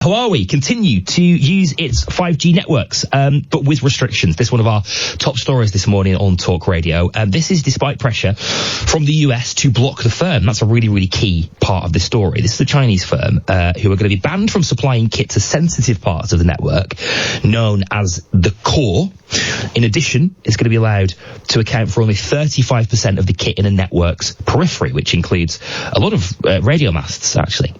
Huawei continue to use its 5G networks, but with restrictions. This is one of our top stories this morning on TalkRadio. This is despite pressure from the US to block the firm. That's a really, really key part of this story. This is a Chinese firm who are going to be banned from supplying kit to sensitive parts of the network, known as the core. In addition, it's going to be allowed to account for only 35% of the kit in a network's periphery, which includes a lot of radio masts, actually.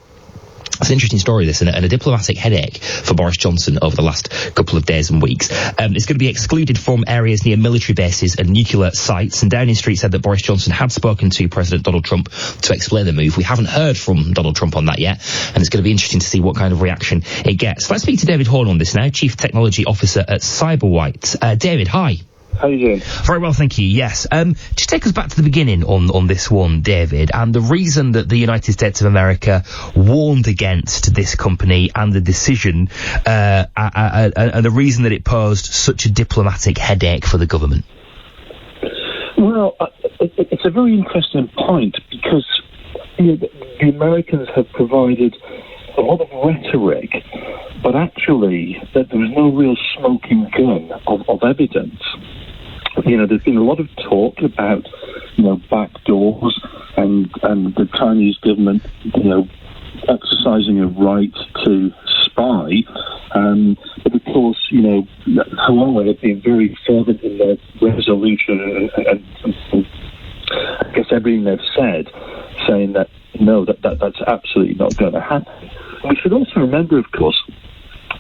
It's an interesting story, this, and a diplomatic headache for Boris Johnson over the last couple of days and weeks. It's going to be excluded from areas near military bases and nuclear sites. And Downing Street said that Boris Johnson had spoken to President Donald Trump to explain the move. We haven't heard from Donald Trump on that yet, and it's going to be interesting to see what kind of reaction it gets. Let's speak to David Horn on this now, Chief Technology Officer at Cyberwhite. David, hi. How are you doing? Very well, thank you, yes. Just take us back to the beginning on this one, David, and the reason that the United States of America warned against this company and the decision, and the reason that it posed such a diplomatic headache for the government. Well, it's a very interesting point because the Americans have provided a lot of rhetoric, but actually that there was no real smoking gun of evidence. There's been a lot of talk about, backdoors and the Chinese government, exercising a right to spy. But of course, Huawei have been very fervent in their resolution and I guess everything they've said, saying that no, that's absolutely not going to happen. We should also remember, of course,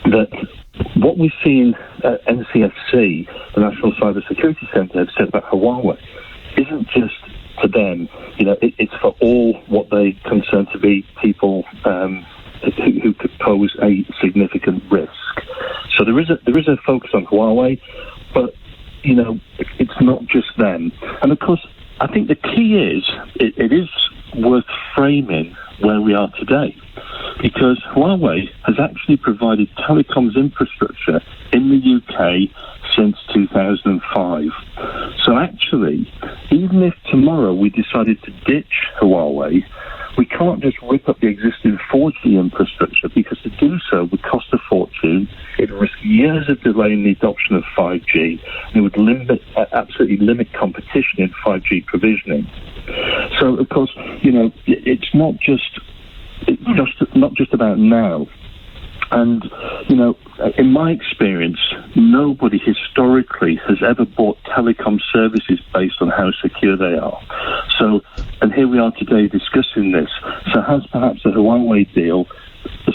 that what we've seen at NCSC, the National Cyber Security Centre, have said about Huawei isn't just for them. It's for all what they concern to be people who could pose a significant risk. So there is a focus on Huawei, but it's not just them. And of course, I think the key is it is worth framing where we are today, because Huawei has actually provided telecoms infrastructure in the UK since 2005. So actually, even if tomorrow we decided to ditch Huawei, we can't just rip up the existing 4G infrastructure, because to do so would cost a fortune. It would risk years of delay in the adoption of 5G, and it would absolutely limit competition in 5G provisioning. So, of course, it's not just about now. And, in my experience, nobody historically has ever bought telecom services based on how secure they are. So, and here we are today discussing this. So has perhaps the Huawei deal,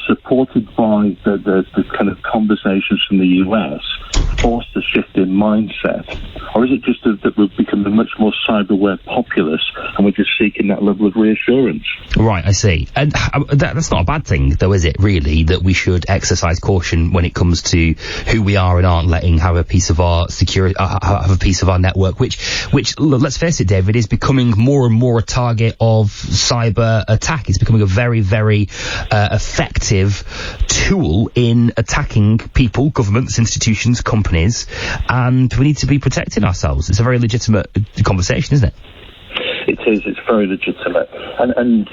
supported by the kind of conversations from the US, forced a shift in mindset? Or is it just that we've become a much more cyberware populace and we're just seeking that level of reassurance? Right, I see. And that's not a bad thing, though, is it, really, that we should exercise caution when it comes to who we are and aren't letting have a piece of our security, have a piece of our network, which, let's face it, David, is becoming more and more a target of cyber attack. It's becoming a very, very effective tool in attacking people, governments, institutions, companies, and we need to be protecting ourselves. It's a very legitimate conversation, isn't it? It is. It's very legitimate. And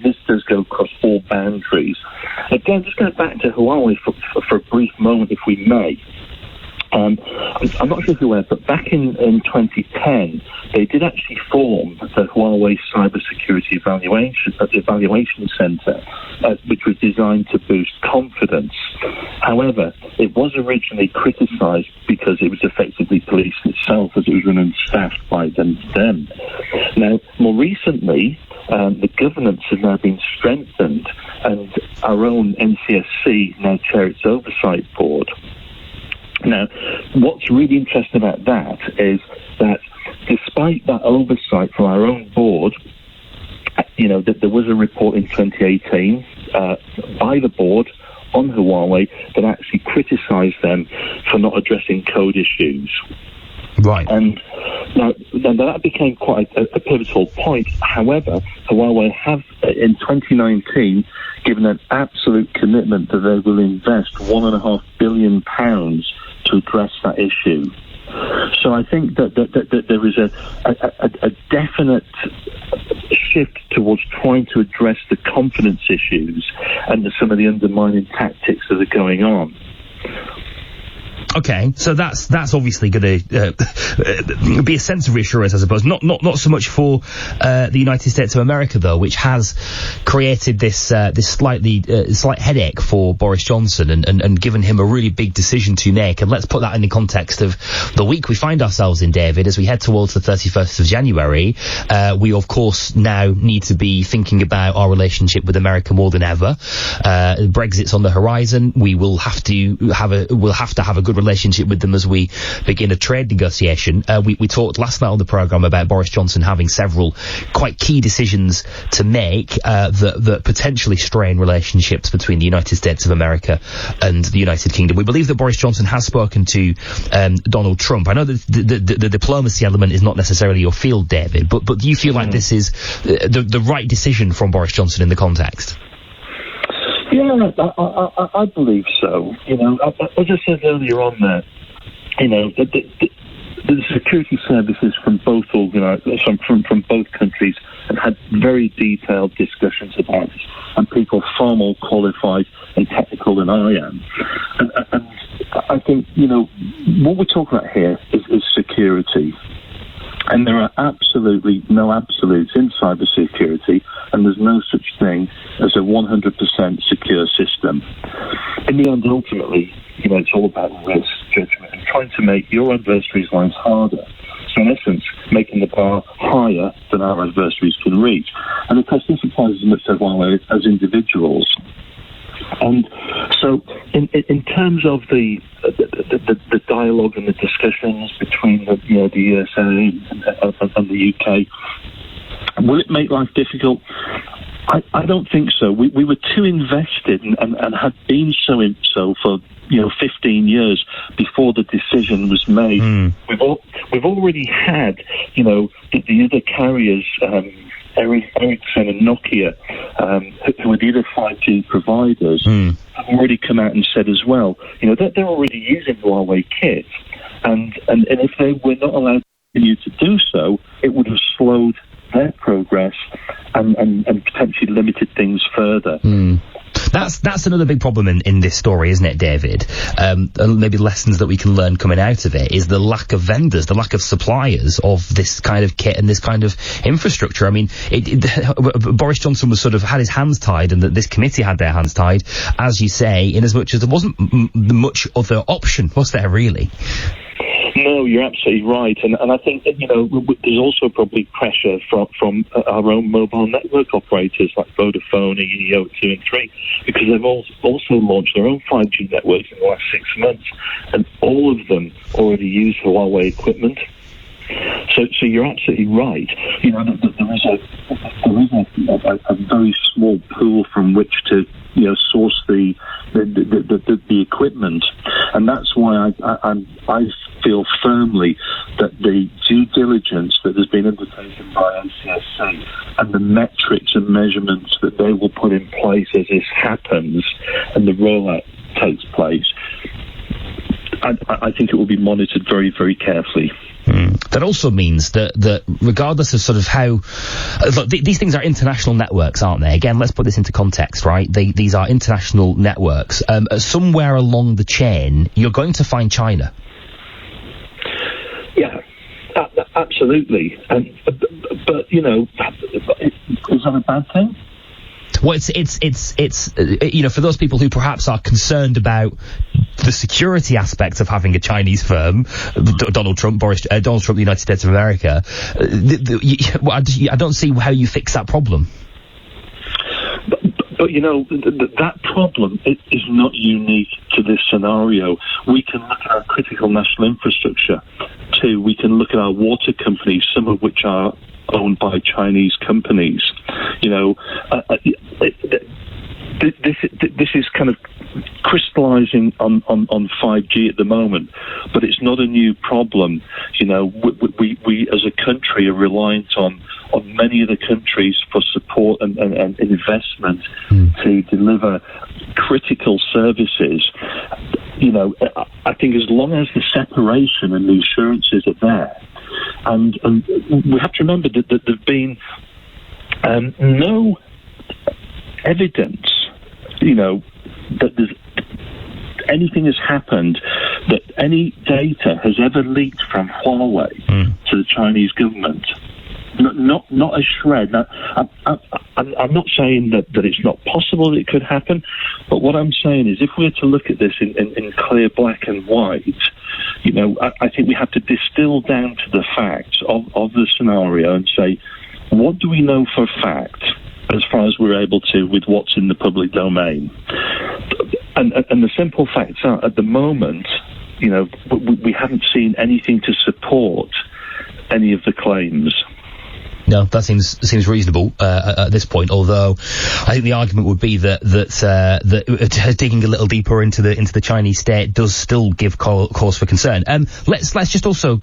this does go across all boundaries. Again, just going back to Huawei for a brief moment, if we may. I'm not sure if you're aware, but back in 2010, they did actually form the Huawei Cybersecurity Evaluation Centre, which was designed to boost confidence. However, it was originally criticised because it was effectively policing itself, as it was run and staffed by them. Now, more recently, the governance has now been strengthened, and our own NCSC now chair its oversight board. Now, what's really interesting about that is that despite that oversight from our own board, that there was a report in 2018 by the board on Huawei that actually criticised them for not addressing code issues. Right. And now that became quite a pivotal point. However, Huawei have, in 2019, given an absolute commitment that they will invest £1.5 billion to address that issue. So I think that there is a definite shift towards trying to address the confidence issues and some of the undermining tactics that are going on. Okay, so that's obviously going to be a sense of reassurance, I suppose. Not so much for the United States of America, though, which has created this slight headache for Boris Johnson and given him a really big decision to make. And let's put that in the context of the week we find ourselves in, David, as we head towards the 31st of January. We of course now need to be thinking about our relationship with America more than ever. Brexit's on the horizon. We will have to have a good relationship with them as we begin a trade negotiation. We talked last night on the programme about Boris Johnson having several quite key decisions to make that potentially strain relationships between the United States of America and the United Kingdom. We believe that Boris Johnson has spoken to Donald Trump. I know that the diplomacy element is not necessarily your field, David, but do you feel like this is the right decision from Boris Johnson in the context? Yeah, I believe so. You know, as I said earlier on there, you know, the security services from both from both countries have had very detailed discussions about it, and people far more qualified and technical than I am. And I think, you know, what we're talking about here is security. And there are absolutely no absolutes in cybersecurity, and there's no such thing as a 100% secure system. In the end, ultimately, you know, it's all about risk, judgment, and trying to make your adversaries' lives harder. So, in essence, making the bar higher than our adversaries can reach. And of course, this applies as much to Huawei as individuals. And so, in terms of the dialogue and the discussions between the USA and the UK, will it make life difficult? I don't think so. We were too invested and had been so for 15 years before the decision was made. We've already had the other carriers. Ericsson and Nokia, who are the other 5G providers, have already come out and said as well, that they're already using Huawei kit, and if they were not allowed to continue to do so, it would have slowed their progress and potentially limited things further. That's another big problem in this story, isn't it, David? And maybe lessons that we can learn coming out of it is the lack of vendors, the lack of suppliers of this kind of kit and this kind of infrastructure. I mean, Boris Johnson was sort of had his hands tied, and that this committee had their hands tied, as you say, in as much as there wasn't much other option, was there really? No, you're absolutely right, and I think that, there's also probably pressure from our own mobile network operators like Vodafone, EEO 2 and 3, because they've also launched their own 5G networks in the last 6 months, and all of them already use Huawei equipment. So you're absolutely right. There is a very small pool from which to source the equipment, and that's why I feel firmly that the due diligence that has been undertaken by NCSC and the metrics and measurements that they will put in place as this happens and the rollout takes place, I think it will be monitored very, very carefully. That also means that regardless of sort of how... Look, these things are international networks, aren't they? Again, let's put this into context, right? These are international networks. Somewhere along the chain, you're going to find China. Yeah, absolutely. But is that a bad thing? Well, it's for those people who perhaps are concerned about the security aspects of having a Chinese firm, Donald Trump, the United States of America, I don't see how you fix that problem. But that problem is not unique to this scenario. We can look at our critical national infrastructure too. We can look at our water companies, some of which are owned by Chinese companies. This is kind of crystallizing on 5G at the moment, but it's not a new problem. We as a country are reliant on many other countries for support and investment to deliver critical services. I think as long as the separation and the assurances are there, and we have to remember that there've been no evidence, that there's anything has happened, that any data has ever leaked from Huawei to the Chinese government. Not a shred. Now, I'm not saying that it's not possible that it could happen, but what I'm saying is if we were to look at this in clear black and white, I think we have to distill down to the facts of the scenario and say, what do we know for a fact as far as we're able to with what's in the public domain? And the simple facts are, at the moment, we haven't seen anything to support any of the claims. No, that seems reasonable at this point. Although I think the argument would be that digging a little deeper into the Chinese state does still give cause for concern. Let's just also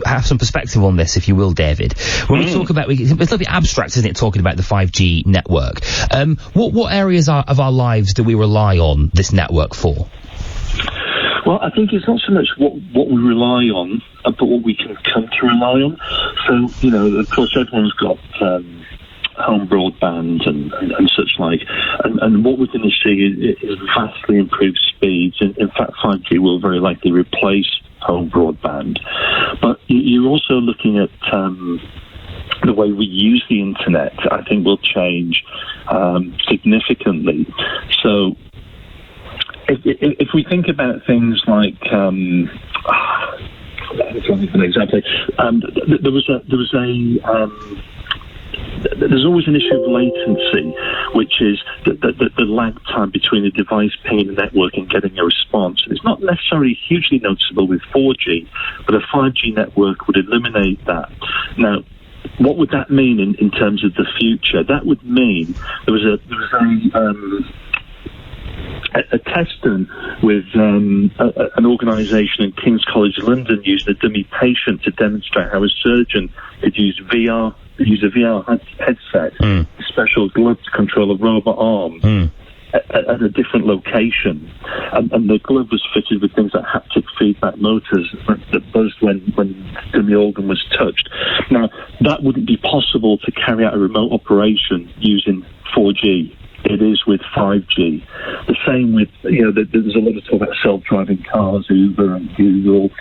have some perspective on this, if you will, David. When we talk about, it's a little bit abstract, isn't it? Talking about the 5G network. What areas of our lives do we rely on this network for? Well, I think it's not so much what we rely on, but what we can come to rely on. So, of course, everyone's got home broadband and such like, and what we're going to see is vastly improved speeds. In fact, 5G will very likely replace home broadband. But you're also looking at the way we use the internet, I think, will change significantly. So, if we think about things like, exactly, there's always an issue of latency, which is the lag time between a device pinging the network and getting a response. It's not necessarily hugely noticeable with 4G, but a 5G network would eliminate that. Now, what would that mean in terms of the future? That would mean there was a test done with an organisation in King's College London using a dummy patient to demonstrate how a surgeon could use a VR headset, a special glove to control a robot arm at a different location. And the glove was fitted with things like haptic feedback motors that buzzed when the dummy organ was touched. Now, that wouldn't be possible to carry out a remote operation using 4G. It is with 5G. The same with, there's a lot of talk about self-driving cars, Uber and Google.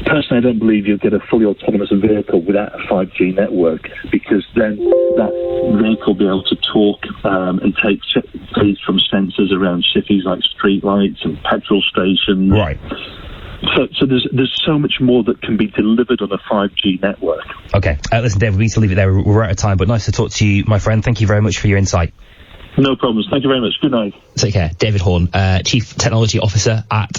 Personally, I don't believe you'll get a fully autonomous vehicle without a 5G network, because then that vehicle will be able to talk and take feeds from sensors around cities like streetlights and petrol stations. Right. So there's so much more that can be delivered on a 5G network. Okay. Listen, Dave, we need to leave it there. We're out of time, but nice to talk to you, my friend. Thank you very much for your insight. No problems. Thank you very much. Good night. Take care. David Horn, Chief Technology Officer at